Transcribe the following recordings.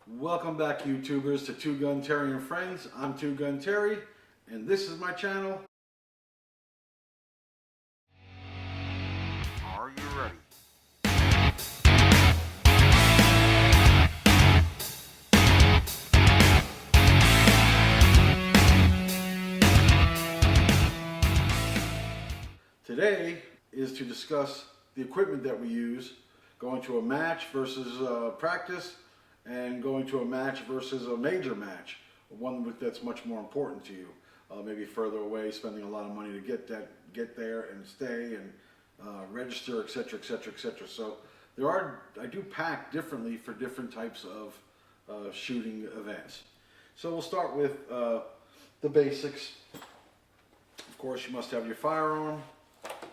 Welcome back, YouTubers, to TwoGunTerry and Friends. I'm TwoGunTerry, and this is my channel. Are you ready? Today is to discuss the equipment that we use going to a match versus practice, and going to a match versus a major match, one that's much more important to you. Maybe further away, spending a lot of money to get there and stay and register, etc., etc., etc. So I do pack differently for different types of shooting events. So we'll start with the basics. Of course, you must have your firearm.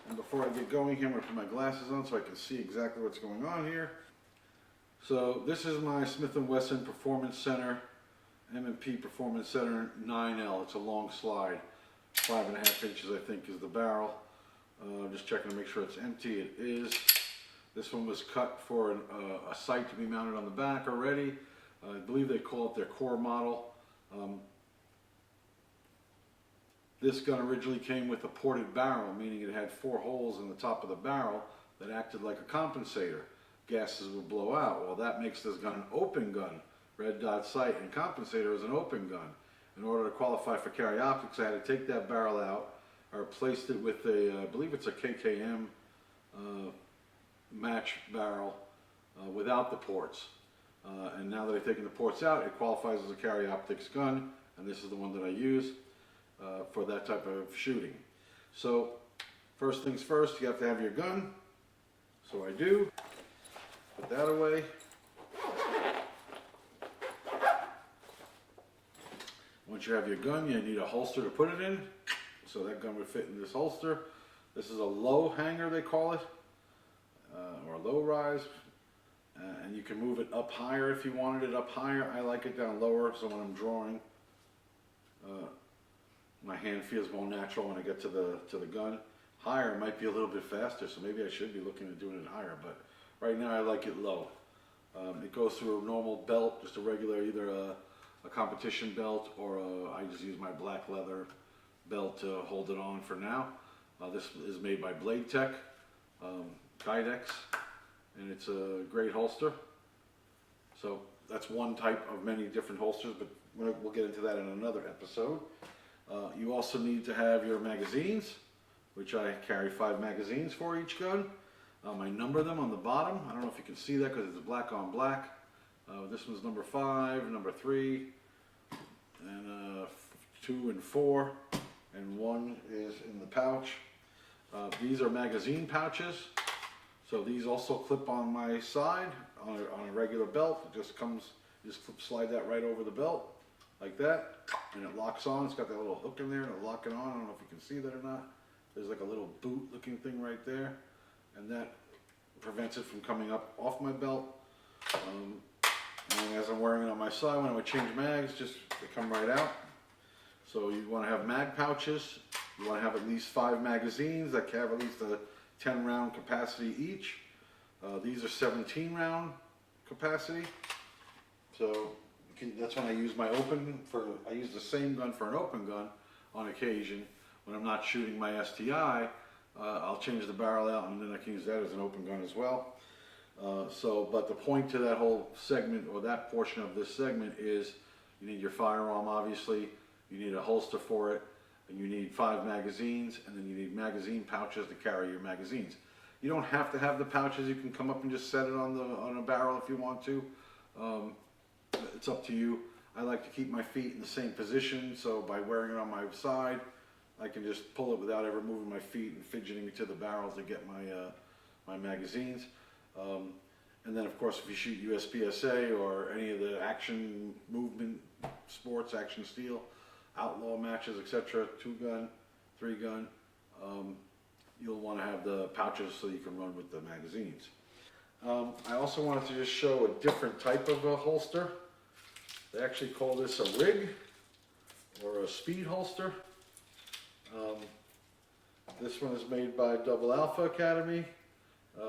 And before I get going here, I'm going to put my glasses on so I can see exactly what's going on here. So this is my Smith & Wesson Performance Center, M&P Performance Center 9L. It's a long slide, 5.5 inches I think is the barrel. Just checking to make sure it's empty. It is. This one was cut for a sight to be mounted on the back already. I believe they call it their core model. This gun originally came with a ported barrel, meaning it had 4 holes in the top of the barrel that acted like a compensator. Gases would blow out. Well, that makes this gun an open gun. Red dot sight and compensator is an open gun. In order to qualify for carry optics, I had to take that barrel out. I replaced it with I believe it's a KKM match barrel without the ports. And now that I've taken the ports out, it qualifies as a carry optics gun, and this is the one that I use for that type of shooting. So, first things first, you have to have your gun. So I do. Put that away. Once you have your gun, you need a holster to put it in. So that gun would fit in this holster. This is a low hanger, they call it, or low rise. And you can move it up higher if you wanted it up higher. I like it down lower, so when I'm drawing, my hand feels more natural when I get to the gun. Higher might be a little bit faster, so maybe I should be looking at doing it higher, but right now I like it low. It goes through a normal belt, just a regular, either a competition belt or I just use my black leather belt to hold it on for now. This is made by Blade Tech, Kydex, and it's a great holster. So that's one type of many different holsters, but we'll get into that in another episode. You also need to have your magazines, which I carry 5 magazines for each gun. I number them on the bottom. I don't know if you can see that because it's black on black. This one's number 5, number 3, and 2 and 4, and 1 is in the pouch. These are magazine pouches. So these also clip on my side on a regular belt. It just comes, you just slide that right over the belt like that, and it locks on. It's got that little hook in there and it'll lock it on. I don't know if you can see that or not. There's like a little boot looking thing right there, and that prevents it from coming up off my belt. And as I'm wearing it on my side, when I would change mags, just they come right out. So you want to have mag pouches. You want to have at least 5 magazines that have at least a 10 round capacity each. These are 17 round capacity. So that's when I use my I use the same gun for an open gun on occasion. When I'm not shooting my STI, I'll change the barrel out and then I can use that as an open gun as well. But the point to that whole segment, or that portion of this segment, is you need your firearm, obviously, you need a holster for it, and you need 5 magazines, and then you need magazine pouches to carry your magazines. You don't have to have the pouches. You can come up and just set it on a barrel if you want to. It's up to you. I like to keep my feet in the same position, so by wearing it on my side, I can just pull it without ever moving my feet and fidgeting to the barrel to get my magazines. And then, of course, if you shoot USPSA or any of the action movement sports, action steel, outlaw matches, etc., 2-gun, 3-gun, you'll want to have the pouches so you can run with the magazines. I also wanted to just show a different type of a holster. They actually call this a rig or a speed holster. This one is made by Double Alpha Academy.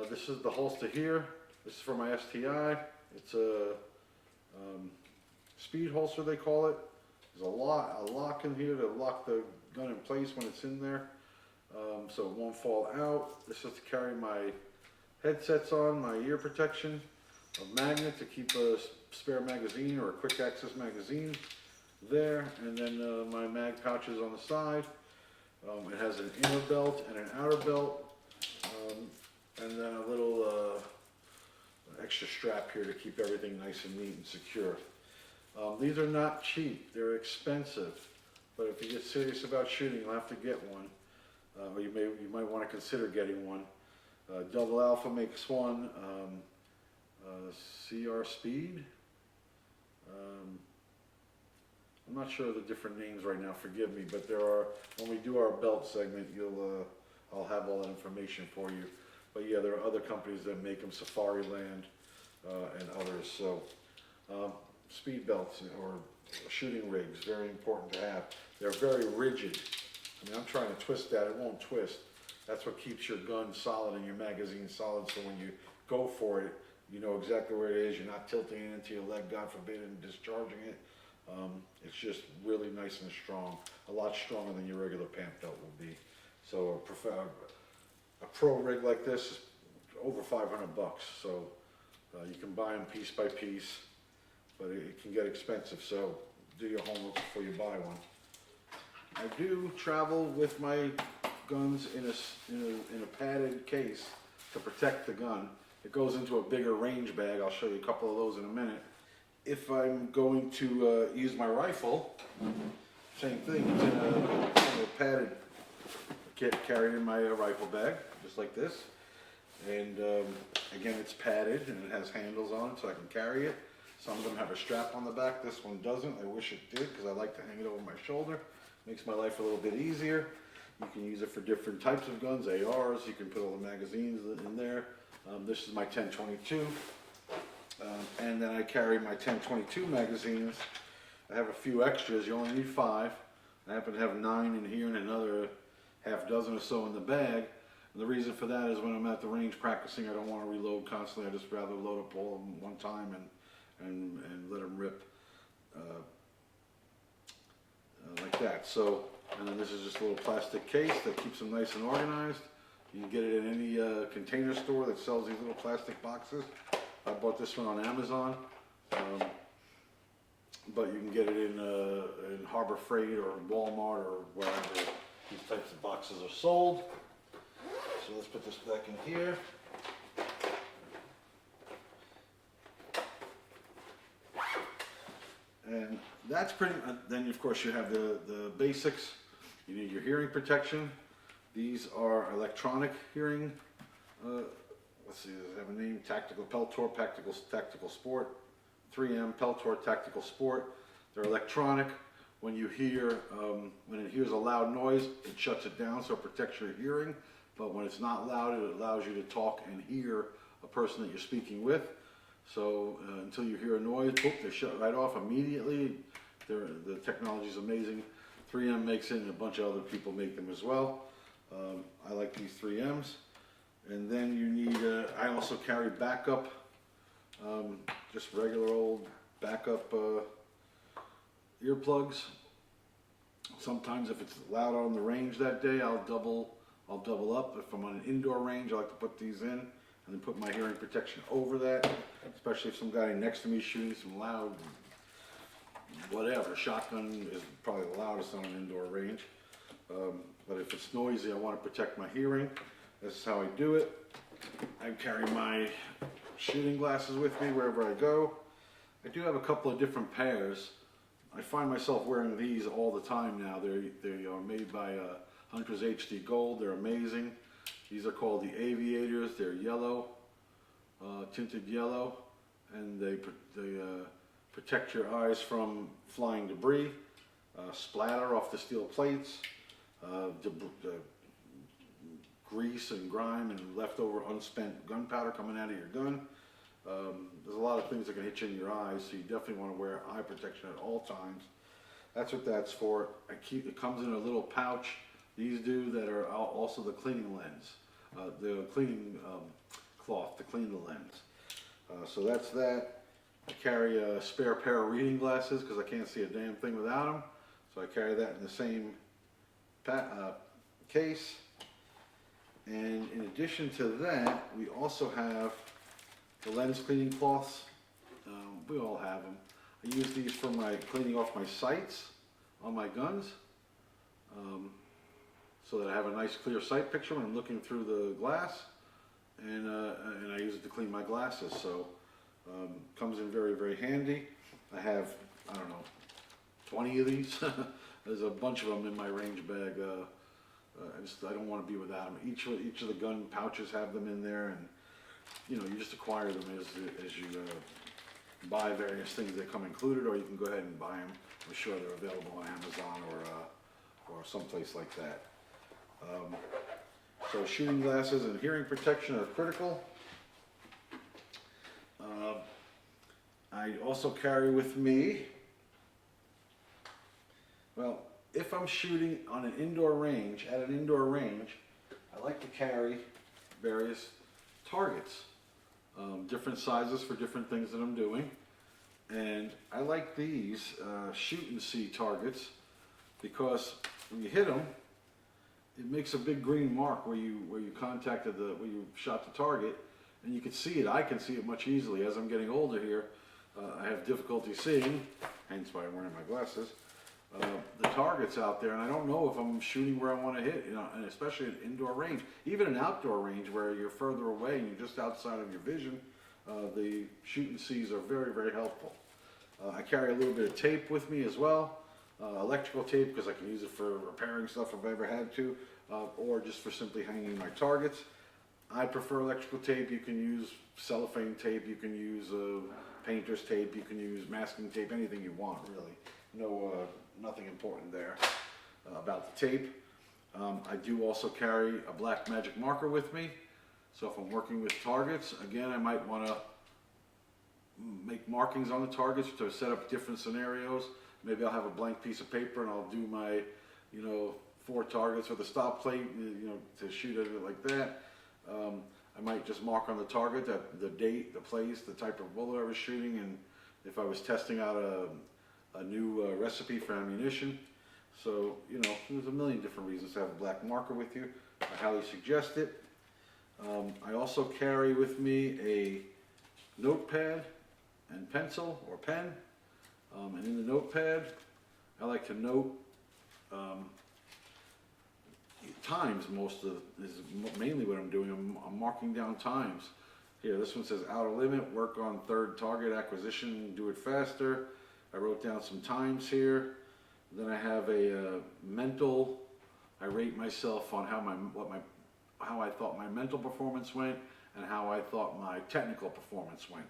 This is the holster here. This is for my STI. It's a speed holster they call it. There's a lock in here to lock the gun in place when it's in there, so it won't fall out. This is to carry my headsets on, my ear protection, a magnet to keep a spare magazine or a quick access magazine there, and then my mag pouches on the side. It has an inner belt and an outer belt, and then a little extra strap here to keep everything nice and neat and secure. These are not cheap, they're expensive, but if you get serious about shooting, you'll have to get one, or you might want to consider getting one. Double Alpha makes one, CR Speed. I'm not sure of the different names right now, forgive me, but there are, when we do our belt segment, I'll have all that information for you. But yeah, there are other companies that make them, Safariland and others. So speed belts or shooting rigs, very important to have. They're very rigid. I mean, I'm trying to twist that, it won't twist. That's what keeps your gun solid and your magazine solid, so when you go for it, you know exactly where it is. You're not tilting it into your leg, God forbid, and discharging it. It's just really nice and strong, a lot stronger than your regular pant belt will be. So a pro rig like this is over 500 bucks. So you can buy them piece by piece, but it can get expensive. So do your homework before you buy one. I do travel with my guns in a padded case to protect the gun. It goes into a bigger range bag. I'll show you a couple of those in a minute. If I'm going to use my rifle, same thing. It's in a padded kit carried in my rifle bag, just like this. And again, it's padded and it has handles on it so I can carry it. Some of them have a strap on the back. This one doesn't. I wish it did because I like to hang it over my shoulder. Makes my life a little bit easier. You can use it for different types of guns, ARs. You can put all the magazines in there. This is my 1022. And then I carry my 1022 magazines. I have a few extras. You only need 5. I happen to have 9 in here and another half dozen or so in the bag. And the reason for that is when I'm at the range practicing, I don't want to reload constantly. I just rather load up all of them one time and let them rip like that. So, and then this is just a little plastic case that keeps them nice and organized. You can get it in any container store that sells these little plastic boxes. I bought this one on Amazon, but you can get it in Harbor Freight or Walmart or wherever these types of boxes are sold. So let's put this back in here. And that's pretty much, then of course you have the basics. You need your hearing protection. These are electronic hearing, let's see, does it have a name? Tactical Peltor, Tactical Sport, 3M Peltor Tactical Sport. They're electronic. When you hear, when it hears a loud noise, it shuts it down so it protects your hearing. But when it's not loud, it allows you to talk and hear a person that you're speaking with. So until you hear a noise, boop, they shut right off immediately. The technology is amazing. 3M makes it and a bunch of other people make them as well. I like these 3Ms. And then you need, I also carry backup, just regular old backup earplugs. Sometimes if it's loud on the range that day, I'll double up. If I'm on an indoor range, I like to put these in and then put my hearing protection over that, especially if some guy next to me is shooting some loud, whatever. Shotgun is probably the loudest on an indoor range. But if it's noisy, I want to protect my hearing. This is how I do it. I carry my shooting glasses with me wherever I go. I do have a couple of different pairs. I find myself wearing these all the time now. They are made by Hunter's HD Gold. They're amazing. These are called the Aviators. They're yellow, tinted yellow, and they protect your eyes from flying debris, splatter off the steel plates, grease and grime and leftover unspent gunpowder coming out of your gun. There's a lot of things that can hit you in your eyes, so you definitely want to wear eye protection at all times. That's what that's for. It comes in a little pouch. These do that are also the cleaning lens, the cleaning cloth to clean the lens. So that's that. I carry a spare pair of reading glasses because I can't see a damn thing without them. So I carry that in the same case. And in addition to that, we also have the lens cleaning cloths. We all have them. I use these for my cleaning off my sights on my guns, so that I have a nice clear sight picture when I'm looking through the glass, and I use it to clean my glasses. So comes in very, very handy. I have, I don't know, 20 of these. There's a bunch of them in my range bag. I don't want to be without them. Each of the gun pouches have them in there, and you just acquire them as you buy various things that come included, or you can go ahead and buy them. I'm sure they're available on Amazon or someplace like that. So shooting glasses and hearing protection are critical. I also carry with me, well, if I'm shooting on an indoor range, at an indoor range, I like to carry various targets, different sizes for different things that I'm doing. And I like these shoot and see targets because when you hit them, it makes a big green mark where you where you shot the target, and you can see it. I can see it much easily. As I'm getting older here, I have difficulty seeing, hence why I'm wearing my glasses, the targets out there, and I don't know if I'm shooting where I want to hit, and especially an indoor range. Even an outdoor range where you're further away and you're just outside of your vision, the shoot and sees are very, very helpful. I carry a little bit of tape with me as well, electrical tape, because I can use it for repairing stuff if I ever had to, or just for simply hanging my targets. I prefer electrical tape. You can use cellophane tape, you can use painter's tape, you can use masking tape, anything you want really. Nothing important there about the tape. I do also carry a black magic marker with me. So if I'm working with targets, again, I might want to make markings on the targets to set up different scenarios. Maybe I'll have a blank piece of paper and I'll do my, 4 targets with a stop plate, to shoot at it like that. I might just mark on the target the date, the place, the type of bullet I was shooting, and if I was testing out a new recipe for ammunition. So, there's a million different reasons to have a black marker with you. I highly suggest it. I also carry with me a notepad and pencil or pen. And in the notepad, I like to note times. Is mainly what I'm doing. I'm marking down times. Here, this one says outer limit, work on third target acquisition, do it faster. I wrote down some times here. Then I have a mental. I rate myself on how I thought my mental performance went and how I thought my technical performance went.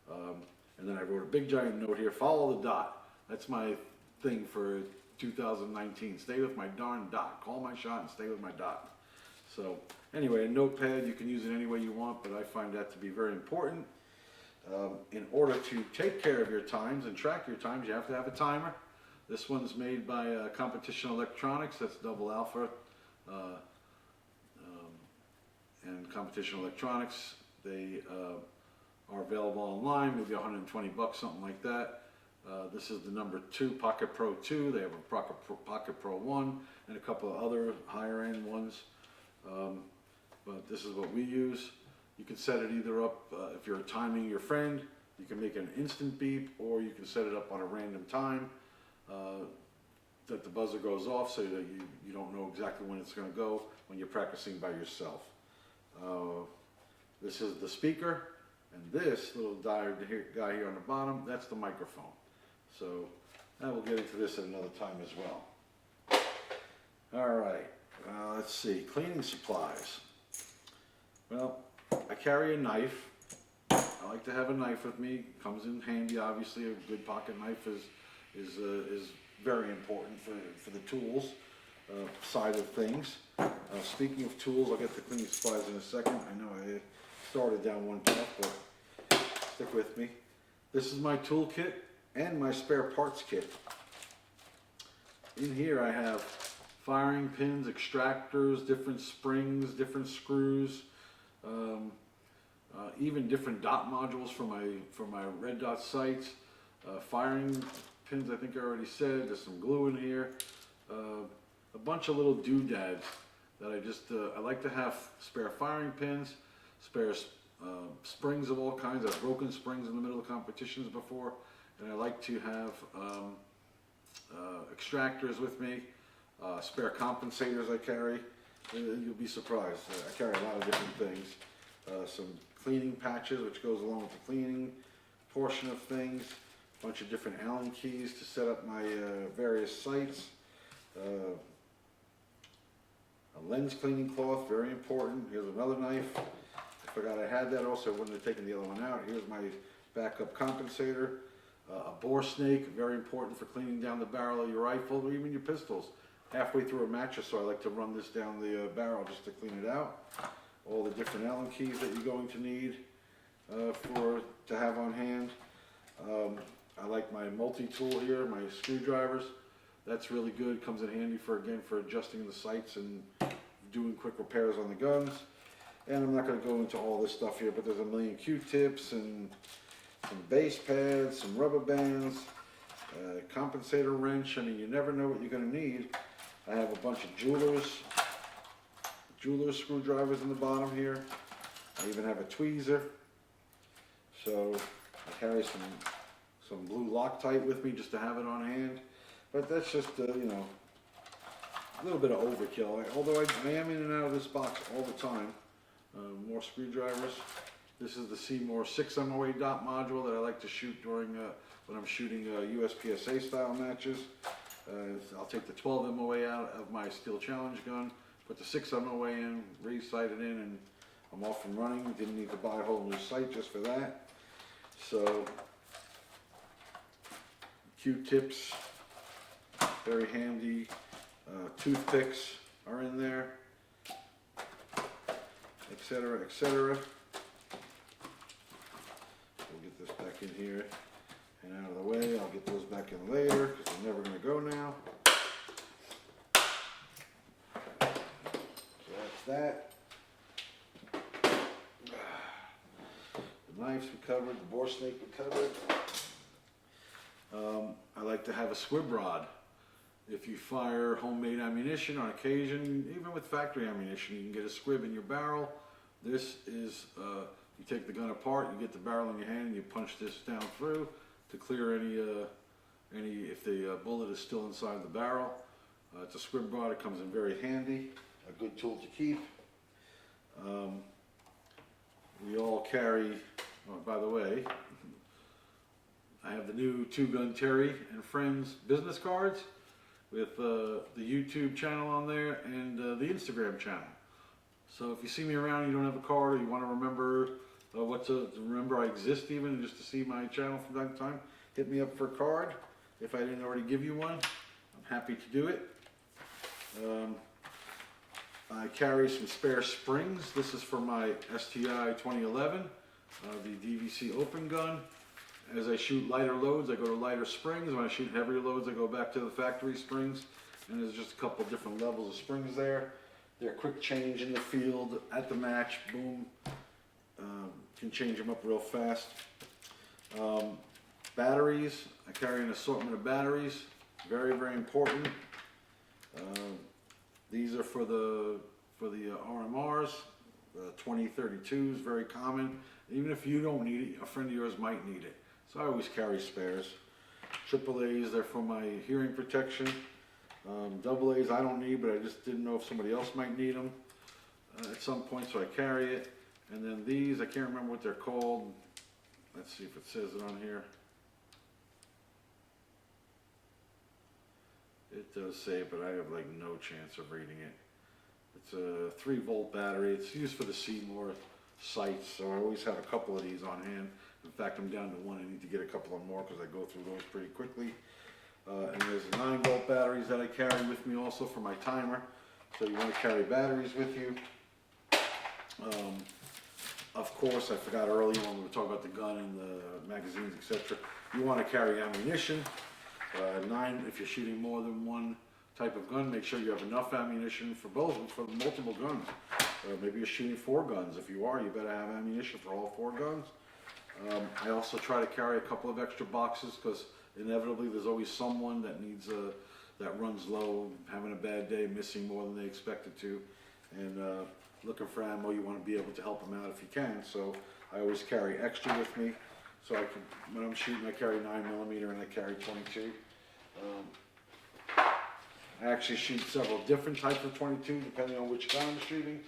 And then I wrote a big giant note here: follow the dot. That's my thing for 2019. Stay with my darn dot. Call my shot and stay with my dot. So anyway, a notepad, you can use it any way you want, but I find that to be very important. In order to take care of your times and track your times, you have to have a timer. This one's made by Competition Electronics. That's double alpha. And Competition Electronics, they are available online, maybe 120 bucks, something like that. This is the number 2 Pocket Pro 2. They have a Pocket Pro 1 and a couple of other higher end ones. But this is what we use. You can set it either up, if you're timing your friend, you can make an instant beep, or you can set it up on a random time that the buzzer goes off so that you don't know exactly when it's going to go when you're practicing by yourself. This is the speaker, and this little guy here on the bottom, that's the microphone. So we'll get into this at another time as well. All right, let's see, cleaning supplies. Well, I carry a knife. I like to have a knife with me. Comes in handy, obviously. A good pocket knife is very important for the tools side of things. Speaking of tools, I'll get to cleaning supplies in a second. I know I started down one path, but stick with me. This is my tool kit and my spare parts kit. In here I have firing pins, extractors, different springs, different screws, even different dot modules for my red dot sights, firing pins. I think I already said. There's some glue in here, a bunch of little doodads that I like to have spare firing pins, spare springs of all kinds. I've broken springs in the middle of competitions before, and I like to have extractors with me, spare compensators I carry. You'll be surprised. I carry a lot of different things. Some cleaning patches, which goes along with the cleaning portion of things. A bunch of different Allen keys to set up my various sights. A lens cleaning cloth, very important. Here's another knife. I forgot I had that also, I wouldn't have taken the other one out. Here's my backup compensator. A bore snake, very important for cleaning down the barrel of your rifle or even your pistols. Halfway through a match or so, I like to run this down the barrel just to clean it out. All the different Allen keys that you're going to need to have on hand. I like my multi-tool here, my screwdrivers. That's really good. Comes in handy for adjusting the sights and doing quick repairs on the guns. And I'm not going to go into all this stuff here, but there's a million Q-tips and some base pads, some rubber bands, compensator wrench. I mean, you never know what you're going to need. I have a bunch of jeweler's screwdrivers in the bottom here. I even have a tweezer. So I carry some blue Loctite with me just to have it on hand. But that's just, you know, a little bit of overkill. Although I am in and out of this box all the time. More screwdrivers. This is the Seymour 6 MOA dot module that I like to shoot during when I'm shooting USPSA style matches. I'll take the 12 MOA out of my Steel Challenge gun, put the 6 MOA in, re-sight it in, and I'm off and running. Didn't need to buy a whole new sight just for that. So, Q-tips, very handy. Toothpicks are in there, etc., etc. We'll get this back in here and out of the way. I'll get those back in later because they're never going to go now. So that's that. The knives we covered, the bore snake we covered. I like to have a squib rod. If you fire homemade ammunition on occasion, even with factory ammunition, you can get a squib in your barrel. This is, you take the gun apart, you get the barrel in your hand, and you punch this down through to clear any if the bullet is still inside the barrel. It's a squib rod. It comes in very handy. A good tool to keep. We all carry, oh, by the way, I have the new TwoGunTerry and Friends business cards with the YouTube channel on there and the Instagram channel. So if you see me around and you don't have a card, or you want to remember remember I exist even, just to see my channel from time to time, hit me up for a card. If I didn't already give you one, I'm happy to do it. I carry some spare springs. This is for my STI 2011, the DVC open gun. As I shoot lighter loads, I go to lighter springs. When I shoot heavier loads, I go back to the factory springs. And there's just a couple different levels of springs there. They're quick change in the field, at the match, boom. Can change them up real fast. Batteries, I carry an assortment of batteries. Very, very important. These are for the RMRs, 2032s, very common. Even if you don't need it, a friend of yours might need it. So I always carry spares. AAAs, they're for my hearing protection. AA's I don't need, but I just didn't know if somebody else might need them at some point, so I carry it. And then these, I can't remember what they're called. Let's see if it says it on here. It does say it, but I have like no chance of reading it. It's a 3-volt battery. It's used for the Seymour sights, so I always have a couple of these on hand. In fact, I'm down to one. I need to get a couple of more because I go through those pretty quickly. And there's 9-volt batteries that I carry with me also for my timer. So you want to carry batteries with you. Of course, I forgot earlier when we were talking about the gun and the magazines, etc. You want to carry ammunition. If you're shooting more than one type of gun, make sure you have enough ammunition for multiple guns. maybe you're shooting 4 guns. If you are, you better have ammunition for all 4 guns. I also try to carry a couple of extra boxes because inevitably there's always someone that needs that runs low, having a bad day, missing more than they expected to, and looking for ammo. You want to be able to help them out if you can. So I always carry extra with me. So I can, when I'm shooting, I carry 9mm and I carry 22. I actually shoot several different types of 22 depending on which gun I'm shooting.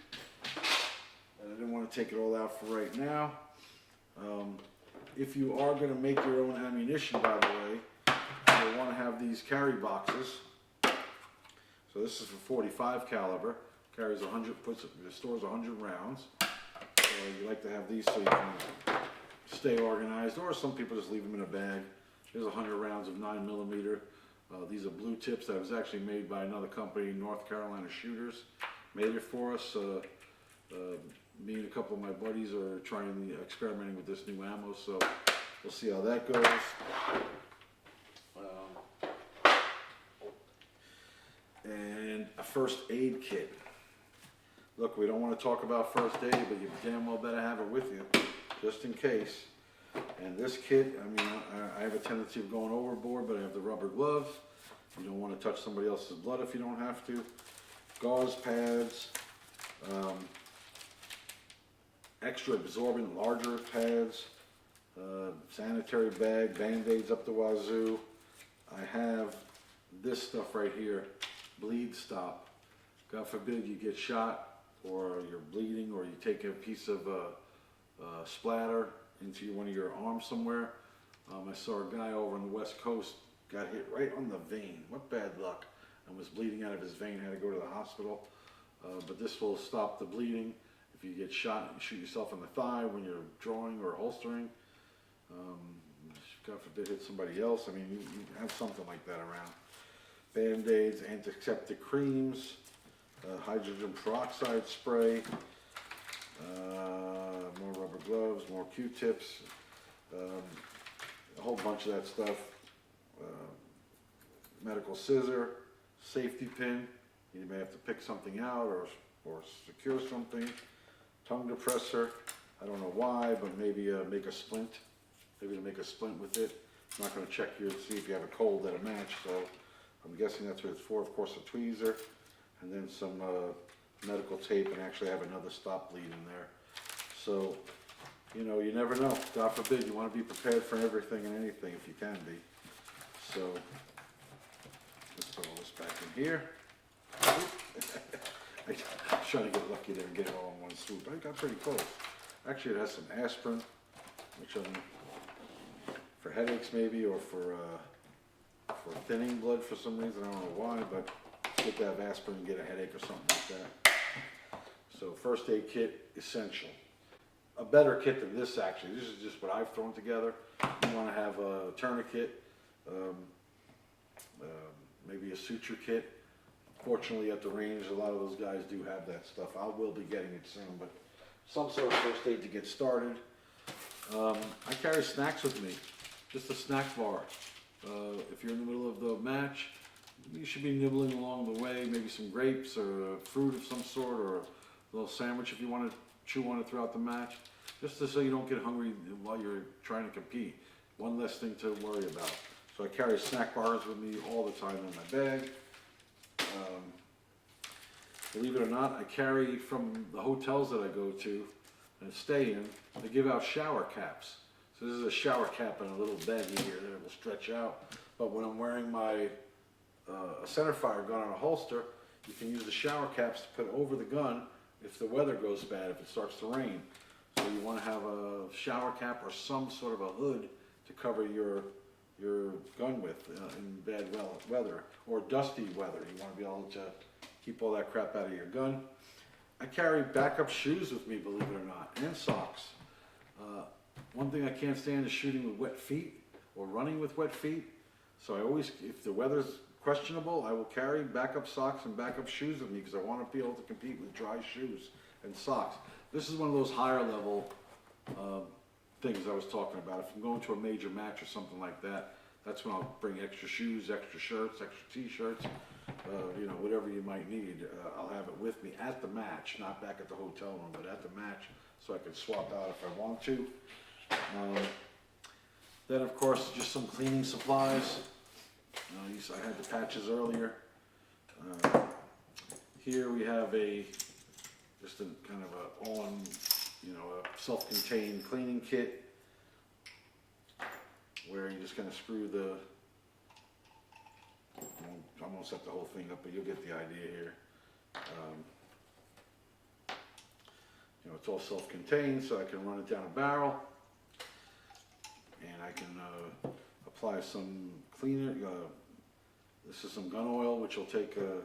And I didn't want to take it all out for right now. If you are going to make your own ammunition, by the way, you'll want to have these carry boxes. So this is for 45 caliber, carries 100, stores 100 rounds. So you like to have these so you can stay organized, or some people just leave them in a bag. Here's 100 rounds of 9mm. These are blue tips that was actually made by another company, North Carolina Shooters. Made it for us. Me and a couple of my buddies are experimenting with this new ammo, so we'll see how that goes. And a first aid kit. Look, we don't want to talk about first aid, but you damn well better have it with you, just in case. And this kit, I mean, I have a tendency of going overboard, but I have the rubber gloves. You don't want to touch somebody else's blood if you don't have to. Gauze pads, extra absorbent larger pads, sanitary bag, band-aids up the wazoo. I have this stuff right here, bleed stop. God forbid you get shot or you're bleeding or you take a piece of splatter into one of your arms somewhere. I saw a guy over on the West Coast got hit right on the vein. What bad luck. And was bleeding out of his vein, had to go to the hospital. But this will stop the bleeding. If you get shot, you shoot yourself in the thigh when you're drawing or holstering. God forbid hit somebody else. I mean, you have something like that around. Band-aids, antiseptic creams, hydrogen peroxide spray, more rubber gloves, more Q-tips, a whole bunch of that stuff. Medical scissor, safety pin. You may have to pick something out or secure something. Tongue depressor. I don't know why, but maybe make a splint. Maybe to make a splint with it. I'm not going to check you to see if you have a cold at a match, so I'm guessing that's what it's for. Of course, a tweezer, and then some medical tape, and actually have another stop bleed in there. So, you know, you never know. God forbid, you want to be prepared for everything and anything if you can be. So, let's put all this back in here. I'm trying to get lucky there and get it all in one swoop. I got pretty close. Actually, it has some aspirin, which for headaches maybe, or for thinning blood for some reason. I don't know why, but it's good to have aspirin and get a headache or something like that. So first aid kit, essential. A better kit than this, actually. This is just what I've thrown together. You want to have a tourniquet, maybe a suture kit. Fortunately, at the range, a lot of those guys do have that stuff. I will be getting it soon, but some sort of first aid to get started. I carry snacks with me, just a snack bar. If you're in the middle of the match, you should be nibbling along the way, maybe some grapes or fruit of some sort, or a little sandwich if you want to chew on it throughout the match, just so you don't get hungry while you're trying to compete. One less thing to worry about. So I carry snack bars with me all the time in my bag. Believe it or not, I carry from the hotels that I go to and stay in, they give out shower caps. So this is a shower cap in a little baggie here that will stretch out. But when I'm wearing my a centerfire gun on a holster, you can use the shower caps to put over the gun if the weather goes bad, if it starts to rain. So you want to have a shower cap or some sort of a hood to cover your gun with in bad weather or dusty weather. You want to be able to keep all that crap out of your gun. I carry backup shoes with me, believe it or not, and socks. One thing I can't stand is shooting with wet feet or running with wet feet. So I always, if the weather's questionable, I will carry backup socks and backup shoes with me because I want to be able to compete with dry shoes and socks. This is one of those higher level things I was talking about. If I'm going to a major match or something like that, that's when I'll bring extra shoes, extra shirts, extra t-shirts. you know, whatever you might need. I'll have it with me at the match, not back at the hotel room, but at the match, so I can swap out if I want to. Then of course, just some cleaning supplies. I had the patches earlier. Here we have just a kind of a self-contained cleaning kit, where you just kind of screw I won't set the whole thing up, but you'll get the idea here. It's all self-contained, so I can run it down a barrel, and I can apply some cleaner. This is some gun oil, which will take the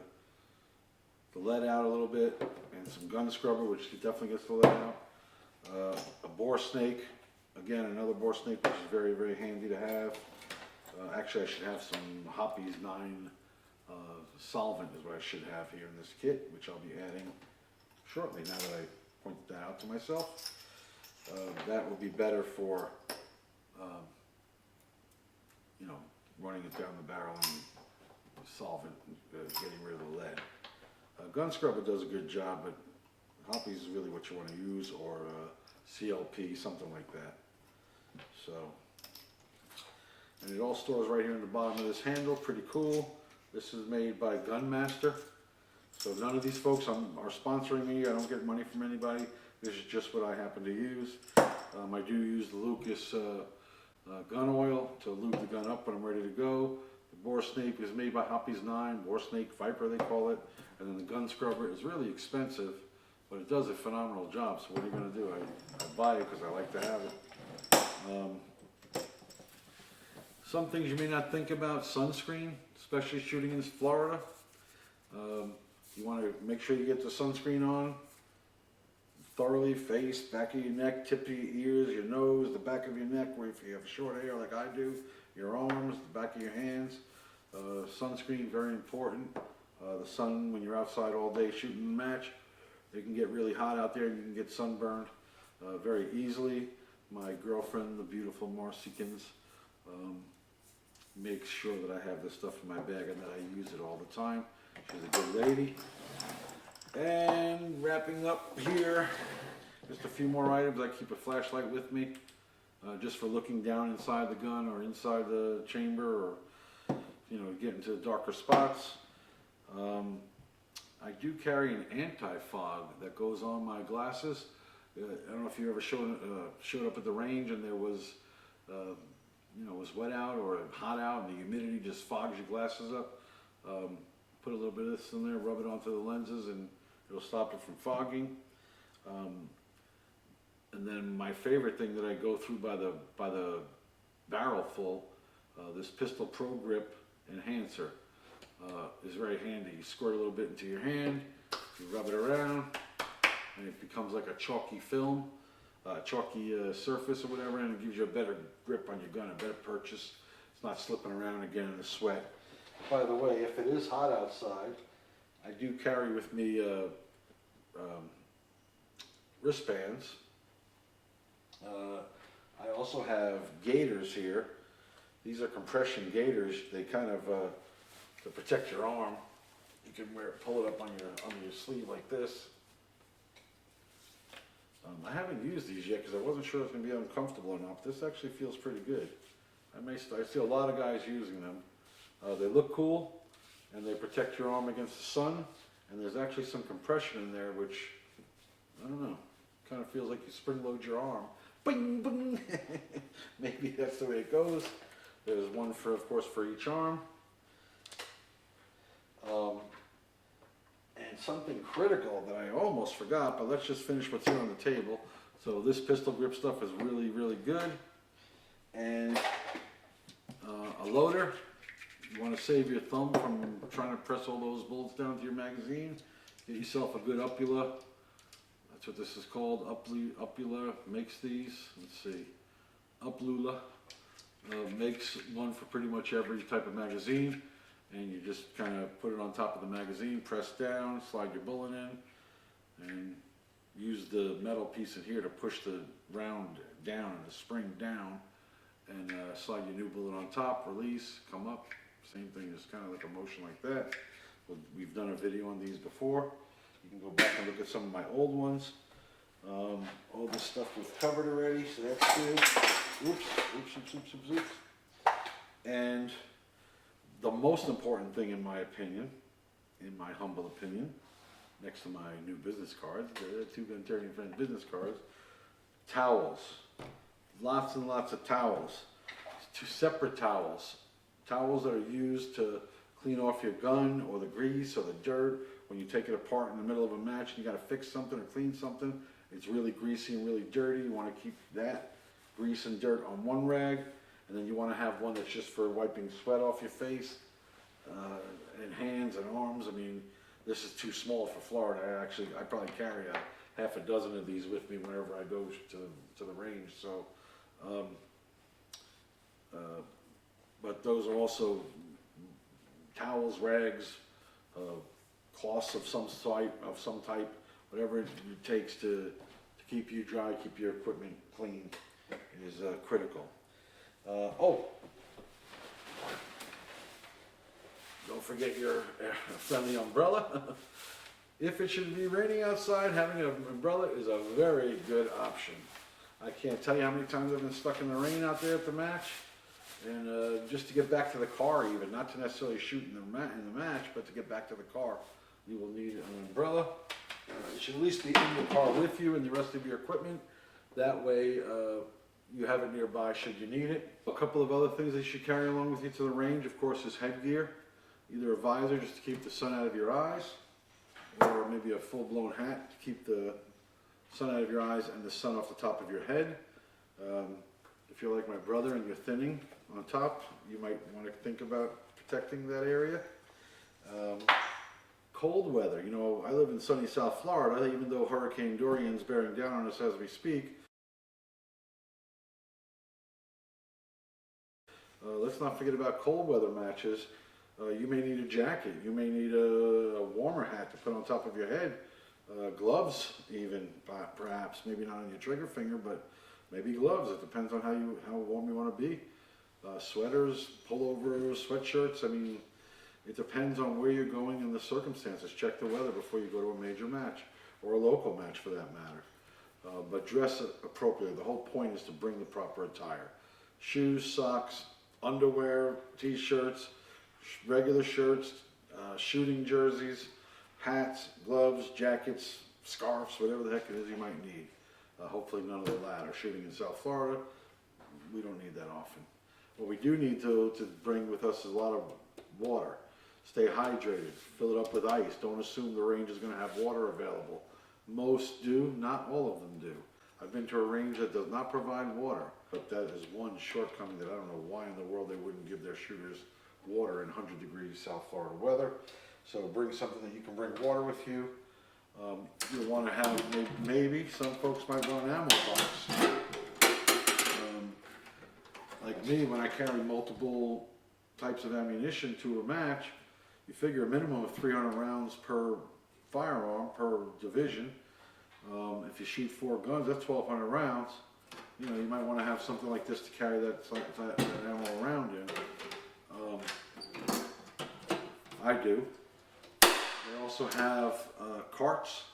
lead out a little bit, and some gun scrubber, which definitely gets the lead out. A bore snake, again another bore snake, which is very, very handy to have. Actually, I should have some Hoppy's 9 solvent is what I should have here in this kit, which I'll be adding shortly now that I pointed that out to myself. That will be better for running it down the barrel and solvent, getting rid of the lead. Gun scrubber does a good job, but Hoppy's is really what you want to use, or CLP, something like that. So, and it all stores right here in the bottom of this handle. Pretty cool. This is made by Gunmaster. So none of these folks are sponsoring me. I don't get money from anybody. This is just what I happen to use. I do use the Lucas gun oil to lube the gun up when I'm ready to go. The bore snake is made by Hoppy's 9, bore snake Viper they call it. And then the gun scrubber is really expensive, but it does a phenomenal job. So what are you going to do? I buy it because I like to have it. Some things you may not think about: sunscreen, especially shooting in Florida. You want to make sure you get the sunscreen on thoroughly: face, back of your neck, tip of your ears, your nose, the back of your neck, where if you have short hair like I do, your arms, the back of your hands. Sunscreen, very important. The sun, when you're outside all day shooting a match, it can get really hot out there and you can get sunburned very easily. My girlfriend, the beautiful Marsikins, makes sure that I have this stuff in my bag and that I use it all the time. She's a good lady. And wrapping up here, just a few more items. I keep a flashlight with me, just for looking down inside the gun or inside the chamber, or get into darker spots. I do carry an anti-fog that goes on my glasses. I don't know if you ever showed up at the range and there was, it was wet out or hot out and the humidity just fogs your glasses up. Put a little bit of this in there, rub it onto the lenses, and it'll stop it from fogging. And then my favorite thing that I go through by the barrel full, this Pistol Pro Grip Enhancer is very handy. You squirt a little bit into your hand, you rub it around, and it becomes like a chalky film, chalky surface or whatever, and it gives you a better grip on your gun, a better purchase. It's not slipping around again in the sweat. By the way, if it is hot outside, I do carry with me wristbands. I also have gaiters here. These are compression gaiters. They kind of to protect your arm. You can pull it up on your sleeve like this. I haven't used these yet because I wasn't sure it's going to be uncomfortable or not. But this actually feels pretty good. I see a lot of guys using them. They look cool, and they protect your arm against the sun. And there's actually some compression in there, which, I don't know, kind of feels like you spring load your arm. Bing, bing. Maybe that's the way it goes. There's one of course, for each arm. And something critical that I almost forgot, but let's just finish what's here on the table. So this pistol grip stuff is really, really good. And a loader. You want to save your thumb from trying to press all those bullets down to your magazine. Get yourself a good Upula. That's what this is called. Upula makes these. Let's see. Uplula makes one for pretty much every type of magazine. And you just kind of put it on top of the magazine, press down, slide your bullet in, and use the metal piece in here to push the round down and the spring down, and slide your new bullet on top, release, come up. Same thing, just kind of like a motion like that. We've done a video on these before. You can go back and look at some of my old ones. All this stuff we've covered already, so that's good. Oops. And the most important thing in my opinion, in my humble opinion, next to my new business cards, the TwoGunTerry and Friends business cards, towels. Lots and lots of towels. Two separate towels. Towels that are used to clean off your gun or the grease or the dirt when you take it apart in the middle of a match and you got to fix something or clean something. It's really greasy and really dirty. You want to keep that grease and dirt on one rag, and then you want to have one that's just for wiping sweat off your face and hands and arms. I mean, this is too small for Florida. I probably carry a half a dozen of these with me whenever I go to the range. So, but those are also towels, rags, cloths of some type, whatever it takes to keep you dry, keep your equipment clean is critical. Oh, don't forget your friendly umbrella. If it should be raining outside, having an umbrella is a very good option. I can't tell you how many times I've been stuck in the rain out there at the match, and just to get back to the car even, not to necessarily shoot in the match, but to get back to the car, you will need an umbrella. It should at least be in the car with you and the rest of your equipment. That way you have it nearby should you need it. A couple of other things that you should carry along with you to the range, of course, is headgear. Either a visor just to keep the sun out of your eyes, or maybe a full-blown hat to keep the sun out of your eyes and the sun off the top of your head. If you're like my brother and you're thinning on top, you might want to think about protecting that area. Cold weather, you know, I live in sunny South Florida, even though Hurricane Dorian's bearing down on us as we speak. Let's not forget about cold weather matches. You may need a jacket, you may need a warmer hat to put on top of your head, gloves even, perhaps, maybe not on your trigger finger, but maybe gloves. It depends on how warm you want to be. Sweaters, pullovers, sweatshirts, I mean, it depends on where you're going and the circumstances. Check the weather before you go to a major match, or a local match for that matter. But dress appropriately. The whole point is to bring the proper attire. Shoes, socks, underwear, t-shirts, regular shirts, shooting jerseys, hats, gloves, jackets, scarves, whatever the heck it is you might need. Hopefully none of the latter. Shooting in South Florida, we don't need that often. What we do need to bring with us is a lot of water. Stay hydrated, fill it up with ice. Don't assume the range is going to have water available. Most do, not all of them do. I've been to a range that does not provide water, but that is one shortcoming that I don't know why in the world they wouldn't give their shooters water in 100 degrees South Florida weather. So bring something that you can bring water with you. You'll want to have, maybe some folks might want an ammo box. Like me, when I carry multiple types of ammunition to a match, you figure a minimum of 300 rounds per firearm, per division. If you shoot 4 guns, that's 1,200 rounds. You know, you might want to have something like this to carry that ammo around in. I do. They also have carts.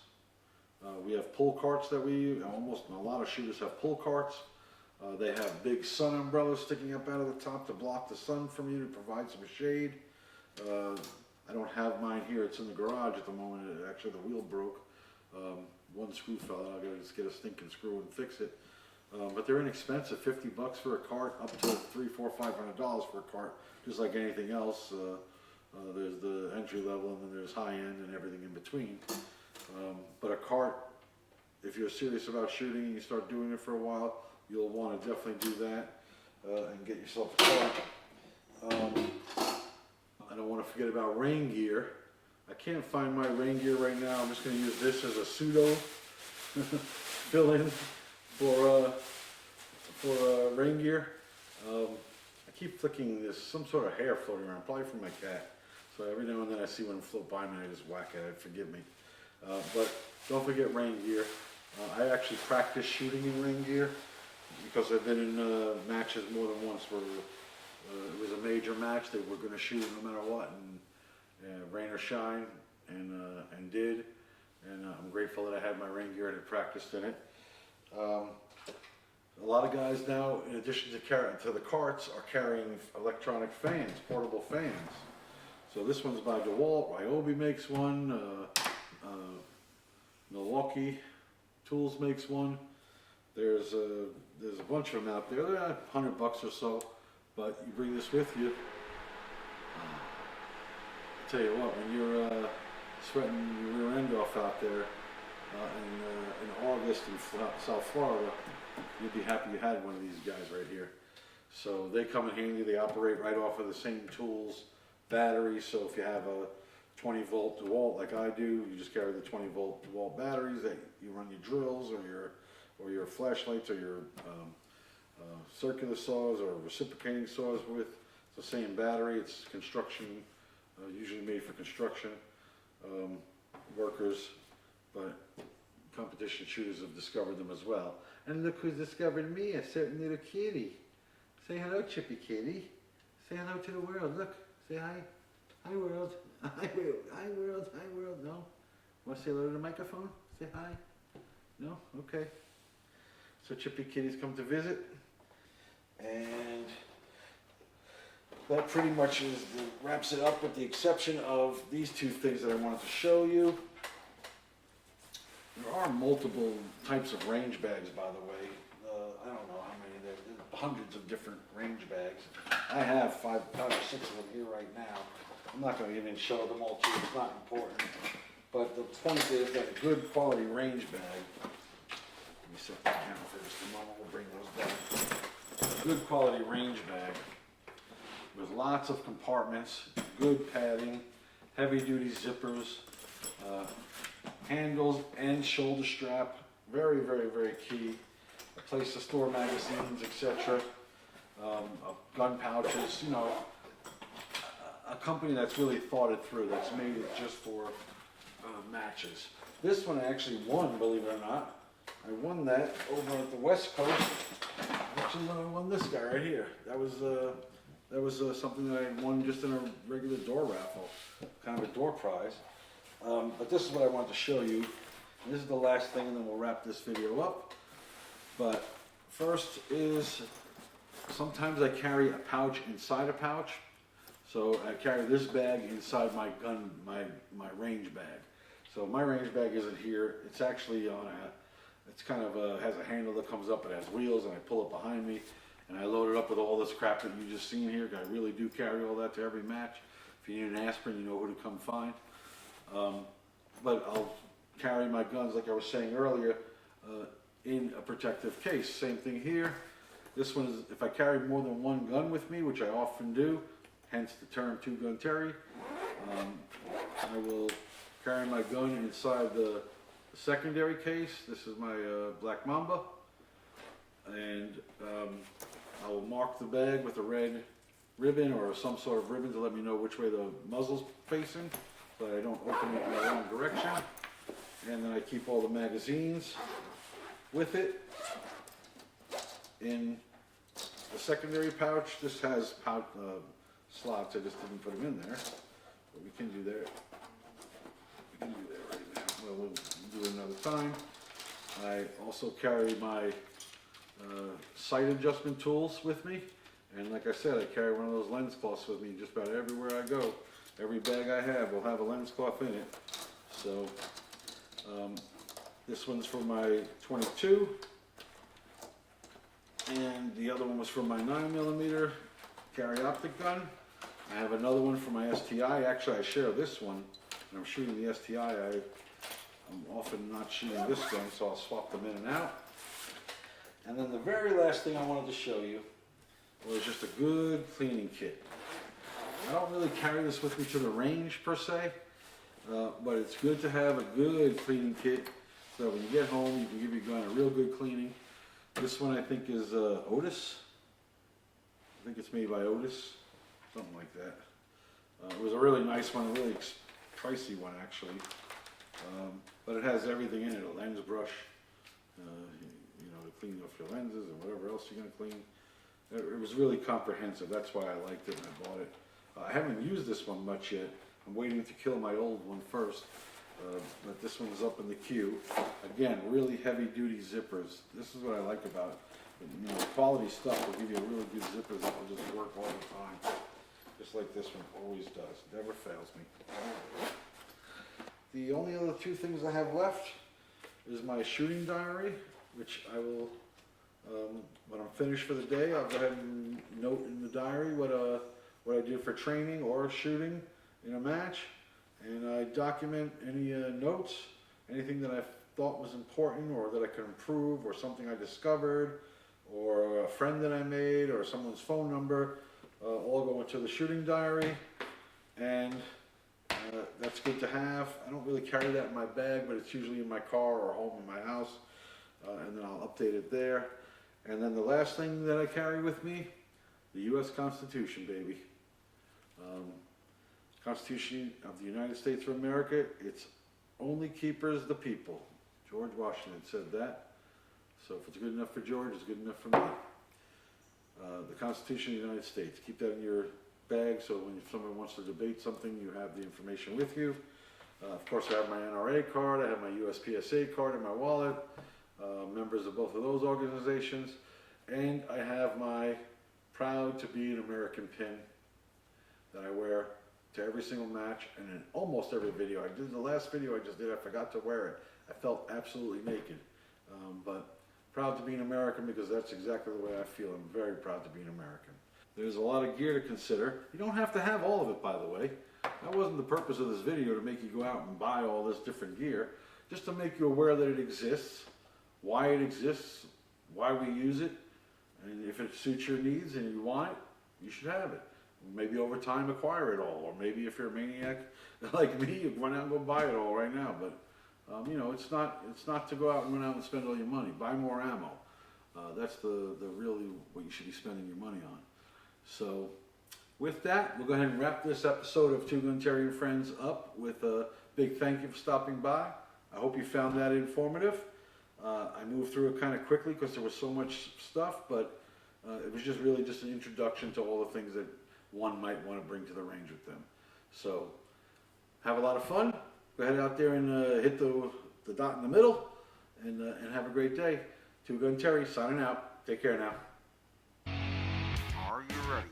We have pull carts that a lot of shooters have pull carts. They have big sun umbrellas sticking up out of the top to block the sun from you, to provide some shade. I don't have mine here, it's in the garage at the moment. Actually, the wheel broke. One screw fell out, I gotta just get a stinking screw and fix it. But they're inexpensive, 50 bucks for a cart, up to $300, $400, $500 for a cart, just like anything else. There's the entry level, and then there's high end and everything in between. But a cart, if you're serious about shooting and you start doing it for a while, you'll want to definitely do that and get yourself a cart. I don't want to forget about rain gear. I can't find my rain gear right now. I'm just going to use this as a pseudo fill-in for rain gear. I keep flicking this, some sort of hair floating around, probably from my cat. So every now and then I see one float by me and I just whack at it, forgive me. But don't forget rain gear. I actually practice shooting in rain gear because I've been in matches more than once where it was a major match. They were going to shoot it no matter what, and rain or shine, and did. And I'm grateful that I had my rain gear and had practiced in it. A lot of guys now, in addition to the carts, are carrying electronic fans, portable fans. So this one's by DeWalt. Ryobi makes one. Milwaukee Tools makes one. There's a bunch of them out there. They're $100 or so, but you bring this with you. I'll tell you what, when you're sweating your rear end off out there in August in South Florida, you'd be happy you had one of these guys right here. So they come in handy. They operate right off of the same tools, batteries. So if you have a 20-volt DeWalt like I do, you just carry the 20-volt DeWalt batteries that you run your drills or your flashlights or your circular saws or reciprocating saws with. It's the same battery. It's construction, usually made for construction workers, but competition shooters have discovered them as well. And look who's discovered me, a certain little kitty. Say hello, Chippy Kitty. Say hello to the world. Look, say hi. Hi, world. Hi, world. Hi, world. Hi, world. No? Want to say hello to the microphone? Say hi. No? Okay. So Chippy Kitty's come to visit. And that pretty much wraps it up, with the exception of these two things that I wanted to show you. There are multiple types of range bags, by the way. I don't know how many. There's hundreds of different range bags. I have five or six of them here right now. I'm not going to even show them all to you. It's not important. But the point is that a good quality range bag. Let me set that down for just a moment. We'll bring those back. A good quality range bag with lots of compartments, good padding, heavy duty zippers, handles and shoulder strap, very, very, very key. A place to store magazines, etc. Gun pouches, you know, a company that's really thought it through, that's made it just for matches. This one I actually won, believe it or not. I won that over at the West Coast. Actually, I won this guy right here. That was something that I won just in a regular door raffle, kind of a door prize. But this is what I wanted to show you. And this is the last thing, and then we'll wrap this video up. But first is, sometimes I carry a pouch inside a pouch. So I carry this bag inside my gun, my range bag. So my range bag isn't here. It's actually on it's kind of has a handle that comes up. It has wheels, and I pull it behind me. And I load it up with all this crap that you just seen here. I really do carry all that to every match. If you need an aspirin, you know who to come find. But I'll carry my guns, like I was saying earlier, in a protective case. Same thing here. This one is, if I carry more than one gun with me, which I often do, hence the term TwoGunTerry, I will carry my gun inside the secondary case. This is my Black Mamba. And I will mark the bag with a red ribbon or some sort of ribbon to let me know which way the muzzle's facing, so that I don't open it in the wrong direction. And then I keep all the magazines with it in the secondary pouch. This has slots, I just didn't put them in there, but we can do that. We can do that right now. Well, we'll do it another time. I also carry my sight adjustment tools with me, and like I said, I carry one of those lens cloths with me just about everywhere I go. Every bag I have will have a lens cloth in it. So this one's for my 22, and the other one was for my 9mm carry optic gun. I have another one for my STI. Actually, I share this one, and I'm shooting the STI. I'm often not shooting this gun, so I'll swap them in and out. And then the very last thing I wanted to show you was just a good cleaning kit. I don't really carry this with me to the range per se, but it's good to have a good cleaning kit so when you get home you can give your gun a real good cleaning. This one I think is Otis. I think it's made by Otis, something like that. It was a really nice one, a really pricey one actually, but it has everything in it, a lens brush, you know, to clean off your lenses and whatever else you're going to clean. It was really comprehensive. That's why I liked it and I bought it. I haven't used this one much yet. I'm waiting to kill my old one first, but this one's up in the queue. Again, really heavy duty zippers. This is what I like about it. You know, quality stuff will give you a really good zipper that will just work all the time. Just like this one always does. Never fails me. The only other two things I have left is my shooting diary, which I will, when I'm finished for the day, I'll go ahead and note in the diary what I did for training or shooting in a match. And I document any notes, anything that I thought was important or that I could improve, or something I discovered, or a friend that I made, or someone's phone number, all go into the shooting diary. And that's good to have. I don't really carry that in my bag, but it's usually in my car or home in my house, and then I'll update it there. And then the last thing that I carry with me, the U.S. Constitution, baby. Constitution of the United States of America, its only keeper is the people. George Washington said that. So if it's good enough for George, it's good enough for me. The Constitution of the United States. Keep that in your bag so when someone wants to debate something, you have the information with you. Of course, I have my NRA card, I have my USPSA card in my wallet, members of both of those organizations, and I have my Proud to be an American pin that I wear to every single match and in almost every video. I did the last video I just did, I forgot to wear it. I felt absolutely naked, but proud to be an American because that's exactly the way I feel. I'm very proud to be an American. There's a lot of gear to consider. You don't have to have all of it, by the way. That wasn't the purpose of this video, to make you go out and buy all this different gear. Just to make you aware that it exists, why it exists, why we use it, and if it suits your needs and you want it, you should have it. Maybe over time acquire it all, or maybe if you're a maniac like me, you run out and go buy it all right now. But you know, it's not to go out and run out and spend all your money. Buy more ammo. That's the really what you should be spending your money on. So with that, we'll go ahead and wrap this episode of TwoGunTerry and Friends up with a big thank you for stopping by. I hope you found that informative. I moved through it kind of quickly because there was so much stuff, but it was just really just an introduction to all the things that one might want to bring to the range with them. So have a lot of fun. Go ahead out there and hit the dot in the middle, and have a great day. TwoGunTerry signing out. Take care now. Are you ready?